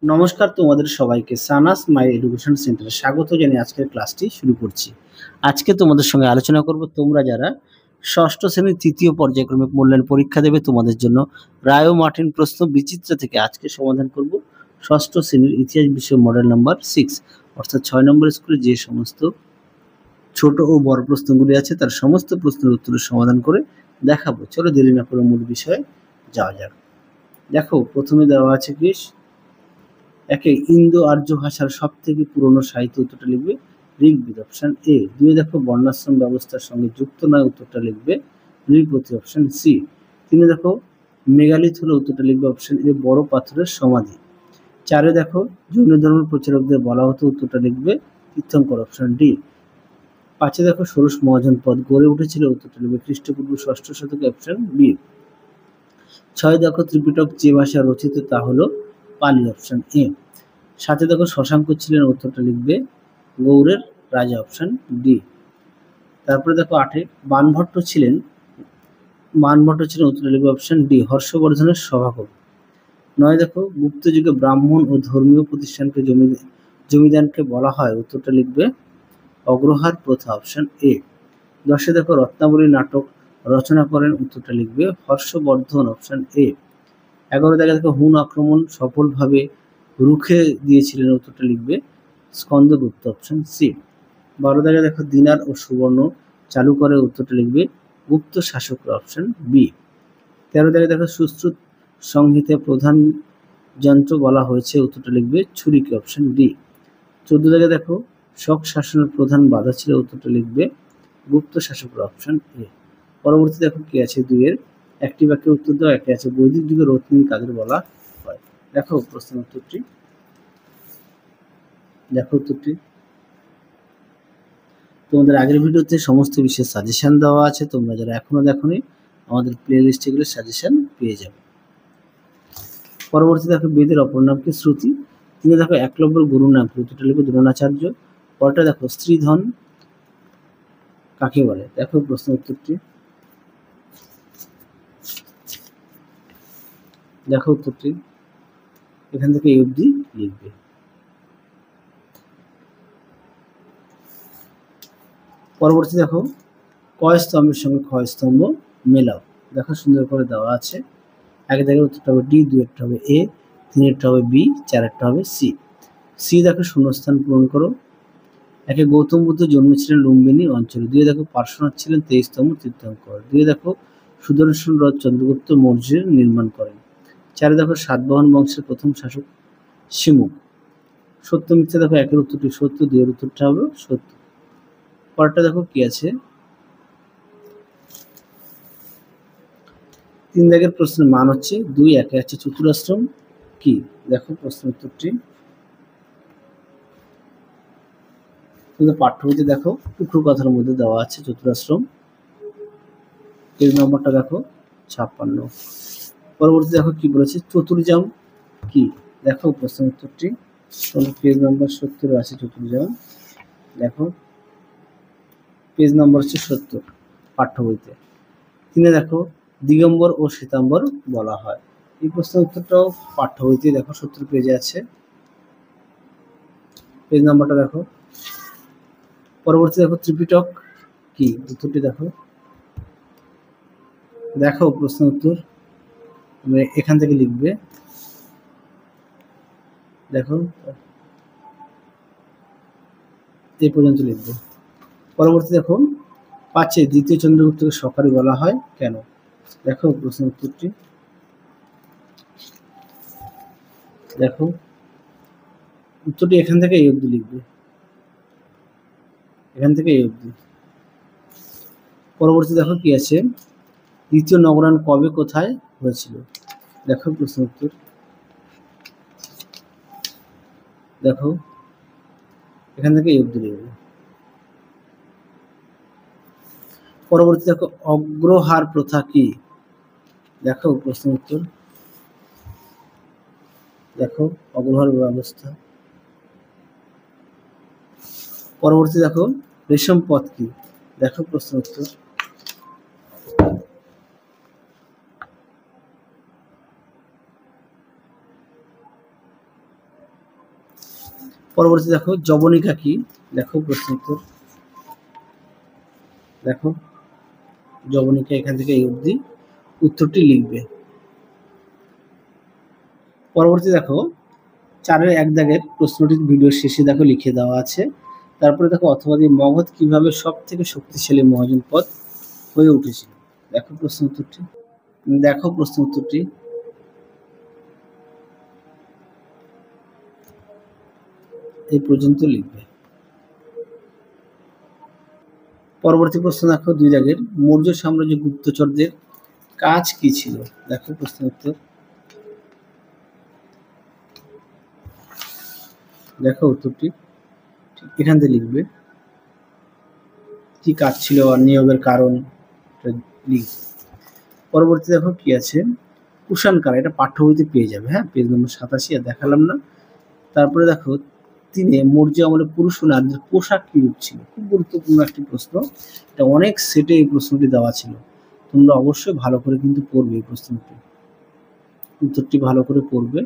নমস্কার তোমাদের সবাইকে সানাস মাই এডুকেশন সেন্টারে স্বাগত জানিয়ে আজকের ক্লাসটি শুরু করছি। আজকে তোমাদের সঙ্গে আলোচনা করব তোমরা যারা ষষ্ঠ শ্রেণীর তৃতীয় পর্যায়ক্রমিক মূল্যায়ন পরীক্ষা দেবে তোমাদের জন্য রায় ও মার্টিন প্রশ্ন বিচিত্র থেকে আজকে সমাধান করব ষষ্ঠ শ্রেণীর ইতিহাস বিষয় মডেল নাম্বার 6 অর্থাৎ 6 নম্বর স্কুলে যে সমস্ত ছোট ও বড় প্রশ্নগুলি আছে তার সমস্ত প্রশ্নের উত্তরের সমাধান করে দেখাবো। চলো দেরি না করে মূল বিষয়ে যাওয়া যাক। দেখো প্রথমে দেওয়া আছে কি একে ইন্দো আর্য ভাষার সব থেকে পুরনো সাহিত্য উত্তরটা লিখবে ঋগ্বেদ অপশন এ। দুই দেখো বর্ণাশ্রম ব্যবস্থার সঙ্গে যুক্ত নয় উত্তরটা লিখবে নৃপতি অপশন সি। তিনে দেখো মেগালিথ হলো উত্তরটা লিখবে অপশন এ বড় পাথরের সমাধি। চারে দেখো জৈন ধর্ম প্রচারকদের বলা হতো উত্তরটা লিখবে তীর্থঙ্কর অপশন ডি। পাঁচে দেখো ষোড়শ মহাজন পদ গড়ে উঠেছিল উত্তরটা লিখবে খ্রিস্টপূর্ব ষষ্ঠ শতকে অপশন বি। ছয় দেখো ত্রিপিটক যে ভাষা রচিত তা হলো পালি অপশন এ। সাথে দেখো শশাঙ্ক ছিলেন উত্তরটা লিখবে গৌড়ের রাজা অপশন ডি। তারপরে দেখো আটে বানভট্ট ছিলেন উত্তরটা লিখবে অপশন ডি হর্ষবর্ধনের সভাকবি। নয় দেখো গুপ্ত যুগে ব্রাহ্মণ ও ধর্মীয় প্রতিষ্ঠানকে জমিদানকে বলা হয় উত্তরটা লিখবে অগ্রহার প্রথা অপশন এ। দশে দেখো রত্নাবলী নাটক রচনা করেন উত্তরটা লিখবে হর্ষবর্ধন অপশন এ। 11 দেখো হুন আক্রমণ সফলভাবে রুখে দিয়েছিলেন উত্তরটা লিখবে স্কন্দগুপ্ত অপশন সি। 12 দেখো দিনার ও সুবর্ণ চালু করে উত্তরটা লিখবে গুপ্ত শাসকরা অপশন বি। 13 দেখো সুশ্রুত সংহিতে প্রধান যন্ত্র বলা হয়েছে উত্তরটা লিখবে ছুরিকে অপশন ডি। 14 দেখো শক শাসনের প্রধান বাধা ছিল উত্তরটা লিখবে গুপ্ত শাসকরা অপশন এ। পরবর্তী দেখো কি আছে দুইয়ের একটি বাক্যের উত্তর দাও। একে আছে বৈদিক যুগে রত্নী কাদের বলা হয়। দেখো প্রশ্নের উত্তরটি তোমাদের আগের ভিডিওতে সমস্ত বিষয়ের সাজেশন দেওয়া আছে, তোমরা যারা এখনো দেখোনি আমাদের প্লে লিস্টে গেলে সাজেশন পেয়ে যাবে। পরবর্তী দেখো বেদের অপর নাম কি শ্রুতি। তিনি দেখো একলব্যর গুরুর নাম কি উত্তরটা লিখবে দ্রোণাচার্য। পরটা দেখো স্ত্রীধন কাকে বলে। দেখো প্রশ্ন উত্তরটি এখান থেকে এই অবধি লিখবে। পরবর্তী দেখো কয় স্তম্ভের সঙ্গে ক্ষয় স্তম্ভ মেলাও। দেখো সুন্দর করে দেওয়া আছে। একে দেখো উত্তরটা হবে ডি, দুইয়েরটা হবে এ, তিনেরটা হবে বি, চারেরটা হবে সি। সি দেখো শূন্যস্থান পূরণ করো। একে গৌতম বুদ্ধ জন্মেছিলেন লুম্বিনী অঞ্চলে। দুই দেখো পার্শ্বনাথ ছিলেন 23তম তীর্থঙ্কর। দুই দেখো সুদর্শন রথ চন্দ্রগুপ্ত মৌর্যের নির্মাণ করেন। চারে দেখো সাতবাহন বংশের প্রথম শাসক শিমুখ। সত্য মিথ্যা দেখো একের উত্তরটি সত্য, দুইয়ের উত্তরটা হবে সত্য। পরেরটা দেখো কি আছে 3 দাগের প্রশ্নের মান হচ্ছে 2, একে আছে চতুরাশ্রম কি। দেখো প্রশ্নের উত্তরটি পাঠ্য বইতে দেখো টুকরো কথার মধ্যে দেওয়া আছে চতুরাশ্রম। পেজ নম্বরটা দেখো 56। পরবর্তী দেখো কি বলেছে চতুর্জাম কি। দেখো প্রশ্নের উত্তরটি পেজ নম্বর 70 আছে চতুর্জাম। দেখো পেজ নম্বর হচ্ছে 70 পাঠ্য বইতে। তিনে দেখো দিগম্বর ও শ্বেতাম্বর বলা হয়। এই প্রশ্নের উত্তরটাও পাঠ্য বইতে দেখো 70 পেজে আছে। পেজ নাম্বারটা দেখো। পরবর্তী দেখো ত্রিপিটক কি উত্তরটি দেখো প্রশ্নের উত্তর এখান থেকে লিখবে। দেখো এই পর্যন্ত লিখবে। পরবর্তী দেখো 5 দ্বিতীয় চন্দ্রগুপ্তকে সকারি বলা হয় কেন। দেখো প্রশ্নের উত্তরটি দেখো উত্তরটি এখান থেকে এই অবধি লিখবে। পরবর্তী দেখো কি আছে দ্বিতীয় নগরায়ণ কবে কোথায় হয়েছিল। দেখো প্রশ্ন উত্তর দেখো এখান থেকে এই অবধি লিখবে। পরবর্তী দেখো অগ্রহার প্রথা কি। দেখো প্রশ্ন উত্তর দেখো অগ্রহার ব্যবস্থা। পরবর্তী দেখো রেশম পথ কি। দেখো প্রশ্ন উত্তর পরবর্তী দেখো যবনিকা কি, দেখো প্রশ্ন উত্তর, দেখো যবনিকা এখান থেকে এই অবধি উত্তরটি লিখবে। পরবর্তী দেখো 4-এর 1 দাগের প্রশ্নটি ভিডিওর শেষে দেখো লিখে দেওয়া আছে। তারপরে দেখো অথবা দিয়ে মগধ কিভাবে সবথেকে শক্তিশালী মহাজনপদ হয়ে উঠেছিল। দেখো প্রশ্ন উত্তরটি, দেখো প্রশ্ন উত্তরটি, এই পর্যন্ত লিখবে। পরবর্তী প্রশ্ন দেখো 2 দাগের মৌর্য সাম্রাজ্য গুপ্তচরদের কাজ কি ছিল। দেখো প্রশ্ন উত্তর, দেখো উত্তরটি এখান থেকে লিখবে, কি কাজ ছিল আর নিয়োগের কারণ লিখবে। পরবর্তী দেখো কি আছে, কুষাণ কারা, এটা পাঠ্য বইতে পেয়ে যাবে, হ্যাঁ, পেজ নম্বর 87, আর দেখালাম না। তারপরে দেখো 3-এ মৌর্য আমলে পুরুষ ও নারীদের পোশাক কিরূপ ছিল, খুব গুরুত্বপূর্ণ একটি প্রশ্ন, এটা অনেক সেটে এই প্রশ্নটি দেওয়া ছিল। তোমরা অবশ্যই ভালো করে কিন্তু পড়বে এই প্রশ্নটি, উত্তরটি ভালো করে পড়বে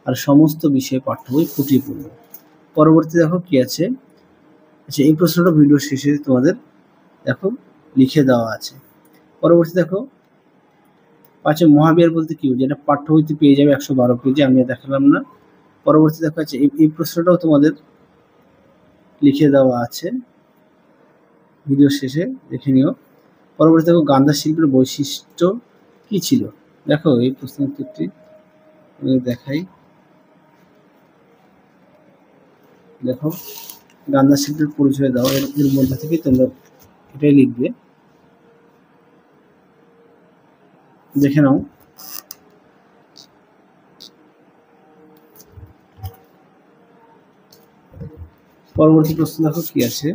আর সমস্ত বিষয়ে পাঠ্য বই খুঁটিয়ে পড়বে। পরবর্তী দেখো কি আছে, আচ্ছা এই প্রশ্নটা ভিডিও শেষে তোমাদের দেখো লিখে দেওয়া আছে। পরবর্তী দেখো 5-এ মহাবীর বলতে কি, যেটা পাঠ্য বইতে পেয়ে যাবে 112 পেজে, আমি দেখালাম না। পরবর্তী দেখো আছে এই প্রশ্নটাও তোমাদের লিখে দেওয়া আছে, ভিডিও শেষে দেখে নিও। পরবর্তী দেখো গান্ধার শিল্পের বৈশিষ্ট্য কি ছিল। দেখো এই প্রশ্ন উত্তরটি দেখাই, দেখো গান্ধার শিল্পের পরিচয় দাও, এর মধ্যে থেকে তোমরা এটাই লিখবে, দেখে নাও। পরবর্তী প্রশ্ন দেখো কি আছে,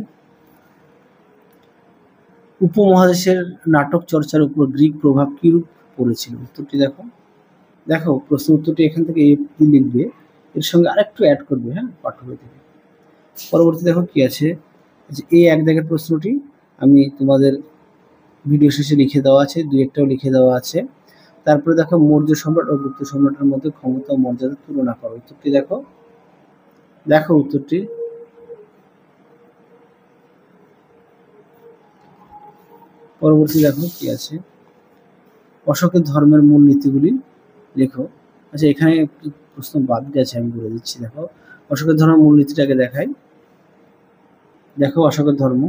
উপমহাদেশের নাটক চর্চার উপর গ্রিক প্রভাব কিরূপ পড়েছিল। উত্তরটি দেখো, দেখো প্রশ্ন উত্তরটি এখান থেকে লিখবে, এর সঙ্গে আরেকটু অ্যাড করবে, হ্যাঁ, পাঠ্য বই থেকে। পরবর্তী দেখো কি আছে, এই 1 দাগের প্রশ্নটি আমি তোমাদের ভিডিও শেষে লিখে দেওয়া আছে, 2-একটাও লিখে দেওয়া আছে। তারপরে দেখো মৌর্য সম্রাট ও গুপ্ত সম্রাটের মধ্যে ক্ষমতা ও মর্যাদা তুলনা করো। উত্তরটি দেখো, দেখো উত্তরটি, পরবর্তী দেখো কি আছে, অশোকের ধর্মের মূল নীতিগুলি লেখো। আচ্ছা এখানে একটি প্রশ্ন বাদ গেছে, আমি বলে দিচ্ছি, দেখো অশোকের ধর্মের মূল নীতিটাকে দেখাই, দেখো অশোকের ধর্ম।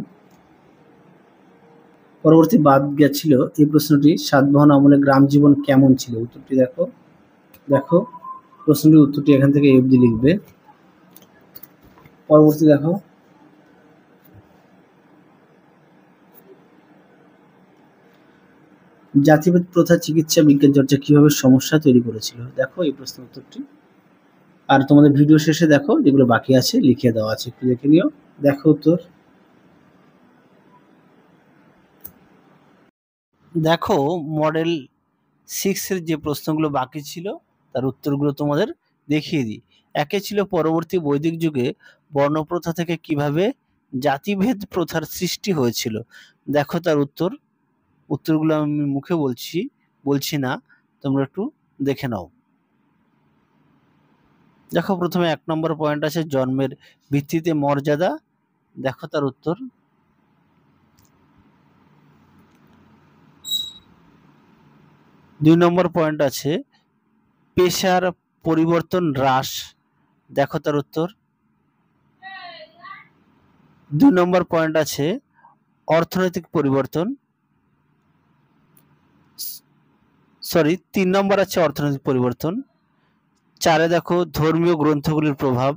পরবর্তী বাদ গেছিল এই প্রশ্নটি, সাতবাহন আমলে গ্রাম জীবন কেমন ছিল। উত্তরটি দেখো, দেখো প্রশ্নটির উত্তরটি এখান থেকে অবধি লিখবে। পরবর্তী দেখো জাতিভেদ প্রথা চিকিৎসা বিজ্ঞান চর্চা কিভাবে সমস্যা তৈরি করেছিল। দেখো এই প্রশ্নের উত্তরটি, আর তোমাদের ভিডিও শেষে দেখো যেগুলো বাকি আছে লিখে দেওয়া আছে, একটু দেখে নিও। দেখো উত্তর, দেখো মডেল 6-এর যে প্রশ্নগুলো বাকি ছিল তার উত্তরগুলো তোমাদের দেখিয়ে দিই। 1-এ ছিল পরবর্তী বৈদিক যুগে বর্ণপ্রথা থেকে কিভাবে জাতিভেদ প্রথার সৃষ্টি হয়েছিল। দেখো তার উত্তর, উত্তরগুলো আমি মুখে বলছি না, তোমরা একটু দেখে নাও। দেখো প্রথমে 1 নম্বর পয়েন্ট আছে জন্মের ভিত্তিতে মর্যাদা, দেখো তার উত্তর। 2 নম্বর পয়েন্ট আছে পেশার পরিবর্তন হ্রাস, দেখো তার উত্তর। 2 নম্বর পয়েন্ট আছে অর্থনৈতিক পরিবর্তন, 3 নম্বর আছে অর্থনৈতিক পরিবর্তন। 4-এ দেখো ধর্মীয় গ্রন্থগুলির প্রভাব।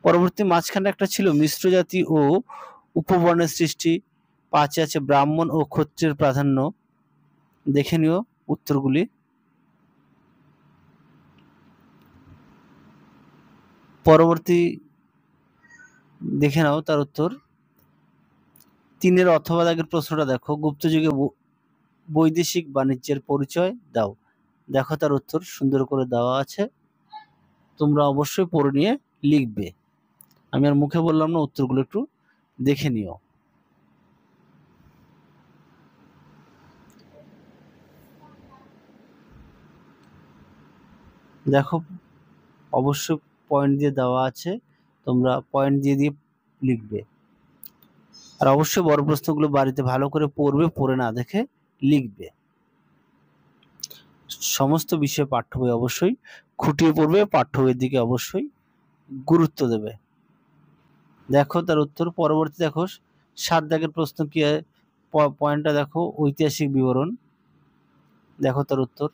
পরবর্তী মাঝখানে একটা ছিল মিশ্র জাতি ও উপবর্ণের সৃষ্টি। 5-এ আছে ব্রাহ্মণ ও ক্ষত্রিয়ের প্রাধান্য, দেখে নিও উত্তরগুলি। পরবর্তী দেখে নাও তার উত্তর। 3-এর অথবা দাগের প্রশ্নটা দেখো, গুপ্ত যুগে বৈদেশিক বাণিজ্যের পরিচয় দাও, দেখো তার উত্তর সুন্দর করে দেওয়া আছে, তোমরা অবশ্যই পড়ে নিয়ে লিখবে, আমি আর মুখে বললাম না, উত্তরগুলো একটু দেখে নিও। দেখো অবশ্যই পয়েন্ট দিয়ে দেওয়া আছে, তোমরা পয়েন্ট দিয়ে দিয়ে লিখবে। আর অবশ্যই বড় প্রশ্নগুলো বাড়িতে ভালো করে পড়বে, পড়ে না দেখে লিখবে। সমস্ত বিষয়ে পাঠ্য বই অবশ্যই খুঁটিয়ে পড়বে, পাঠ্য বইয়ের দিকে অবশ্যই গুরুত্ব দেবে। দেখো তার উত্তর। পরবর্তী দেখো 7 দাগের প্রশ্ন কি পয়েন্টটা দেখো, ঐতিহাসিক বিবরণ। দেখো তার উত্তর।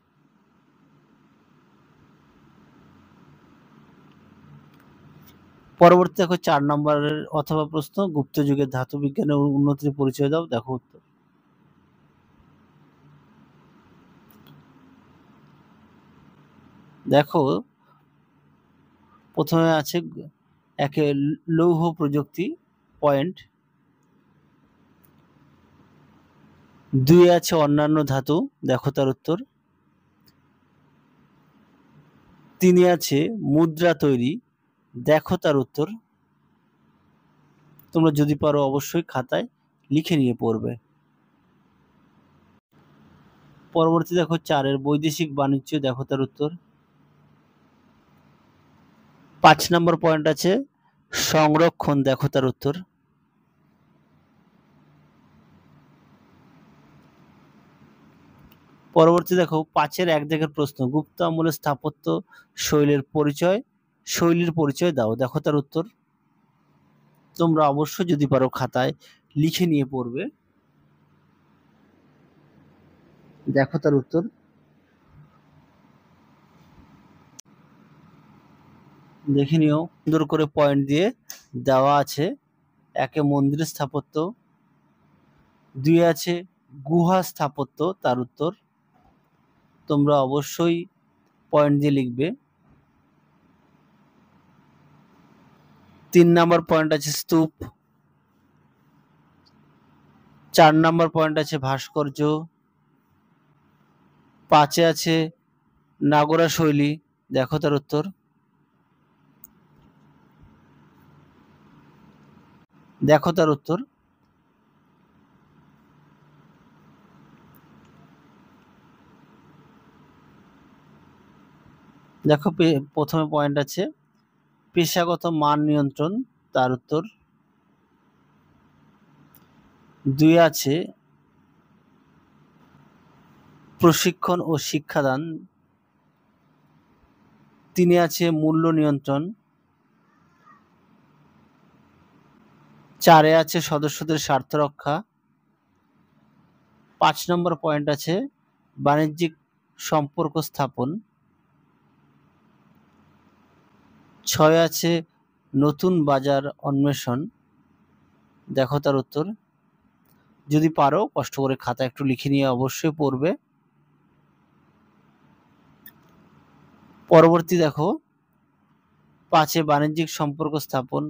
পরবর্তী দেখো 4 নম্বরের অথবা প্রশ্ন, গুপ্ত যুগের ধাতু বিজ্ঞানের উন্নতির পরিচয় দাও। দেখো উত্তর। দেখো প্রথমে আছে একে লৌহ প্রযুক্তি পয়েন্ট, 2 আছে অন্যান্য ধাতু। দেখো তার উত্তর। 3 আছে মুদ্রা তৈরি। দেখো তার উত্তর। তোমরা যদি পারো অবশ্যই খাতায় লিখে নিয়ে পড়বে। পরবর্তী দেখো 4 বৈদেশিক বাণিজ্য। দেখো তার উত্তর। 5 নম্বর পয়েন্ট আছে সংরক্ষণ। দেখো তার উত্তর। পরবর্তী দেখো 5-এর 1 দাগের প্রশ্ন, গুপ্ত আমলের স্থাপত্য শৈলীর পরিচয় দাও। দেখো তার উত্তর। তোমরা অবশ্যই যদি পারো খাতায় লিখে নিয়ে পড়বে। দেখো তার উত্তর। দেখে নিও, সুন্দর করে পয়েন্ট দিয়ে দেওয়া আছে। 1 মন্দিরের স্থাপত্য, 2 আছে গুহা স্থাপত্য। তার উত্তর। তোমরা অবশ্যই পয়েন্ট দিয়ে লিখবে। 3 নম্বর পয়েন্ট আছে স্তূপ। 4 নম্বর পয়েন্ট আছে ভাস্কর্য। 5-এ আছে নাগরা শৈলী। দেখো তার উত্তর। দেখো তার উত্তর। দেখো প্রথমে পয়েন্ট আছে পেশাগত মান নিয়ন্ত্রণ। তার উত্তর। 2 আছে প্রশিক্ষণ ও শিক্ষাদান। 3 আছে মূল্য নিয়ন্ত্রণ। 4 আছে সদস্যদের স্বার্থ রক্ষা। 5 নম্বর পয়েন্ট আছে বাণিজ্যিক সম্পর্ক স্থাপন। 6 আছে নতুন বাজার অন্বেষণ। দেখো তার উত্তর। যদি পারো কষ্ট করে খাতা একটু লিখে নিয়ে অবশ্যই পড়বে। পরবর্তী দেখো 5-এ বাণিজ্যিক সম্পর্ক স্থাপন,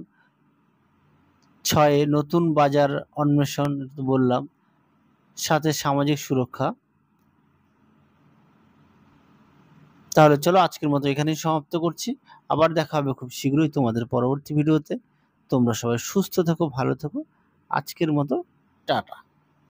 6-এ নতুন বাজার অন্বেষণ বললাম, 7-এ সামাজিক সুরক্ষা। তাহলে চলো আজকের মতো এখানেই সমাপ্ত করছি। আবার দেখা হবে খুব শীঘ্রই তোমাদের পরবর্তী ভিডিওতে। তোমরা সবাই সুস্থ থেকো, ভালো থেকো। আজকের মতো টাটা।